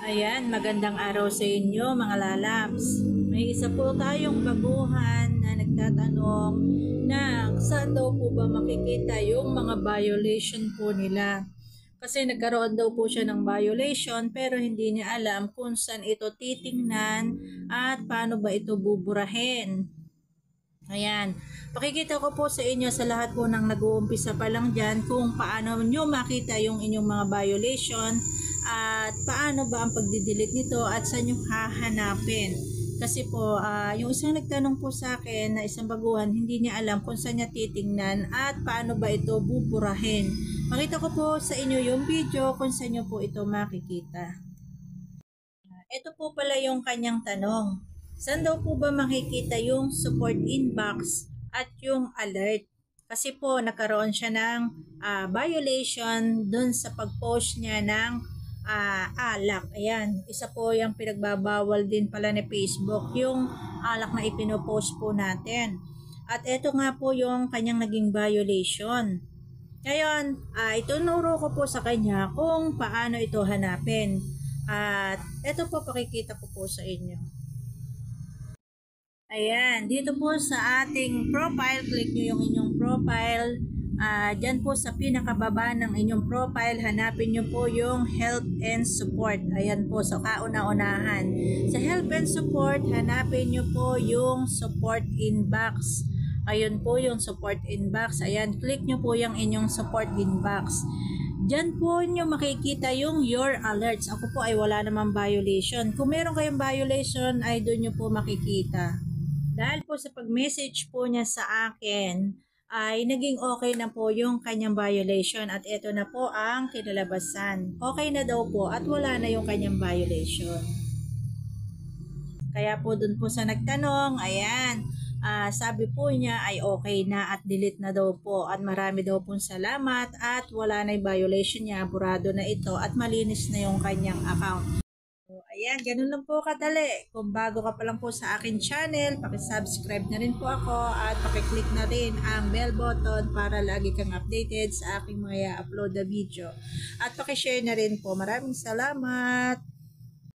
Ayan, magandang araw sa inyo mga lalabs. May isa po tayong baguhan na nagtatanong na saan daw po ba makikita yung mga violation po nila. Kasi nagkaroon daw po siya ng violation pero hindi niya alam kung saan ito titingnan at paano ba ito buburahin. Ayan, pakikita ko po sa inyo sa lahat po ng nag-uumpisa pa lang dyan kung paano nyo makita yung inyong mga violation at paano ba ang pagdidelete nito at saan nyo hahanapin. Kasi po, yung isang nagtanong po sa akin na isang baguhan, hindi niya alam kung saan niya titingnan at paano ba ito buburahin. Makita ko po sa inyo yung video kung saan nyo po ito makikita. Ito po pala yung kanyang tanong. Saan daw po ba makikita yung support inbox at yung alert? Kasi po nagkaroon siya ng violation dun sa pag-post niya ng alak. Ayan, isa po yung pinagbabawal din pala ni Facebook, yung alak na ipinopost po natin. At ito nga po yung kanyang naging violation. Ngayon, itunuro ko po sa kanya kung paano ito hanapin. At ito po pakikita ko po sa inyo. Ayan, dito po sa ating profile, click nyo yung inyong profile. Dyan po sa pinakababa ng inyong profile, hanapin nyo po yung help and support. Ayan po, sa kauna-unahan. Sa help and support, hanapin nyo po yung support inbox. Ayun po yung support inbox. Ayan, click nyo po yung inyong support inbox. Diyan po nyo makikita yung your alerts. Ako po ay wala namang violation. Kung meron kayong violation, ay doon nyo po makikita. Dahil po sa pag-message po niya sa akin, ay naging okay na po yung kanyang violation at ito na po ang kinalabasan. Okay na daw po at wala na yung kanyang violation. Kaya po dun po sa nagtanong, ayan, sabi po niya ay okay na at delete na daw po at marami daw pong salamat at wala na yung violation niya, burado na ito at malinis na yung kanyang account. So, ayan, ganun lang po kadali. Kung bago ka pa lang po sa akin channel, pakisubscribe na rin po ako at pakiclick na rin ang bell button para lagi kang updated sa aking mga upload na video. At pakishare na rin po. Maraming salamat!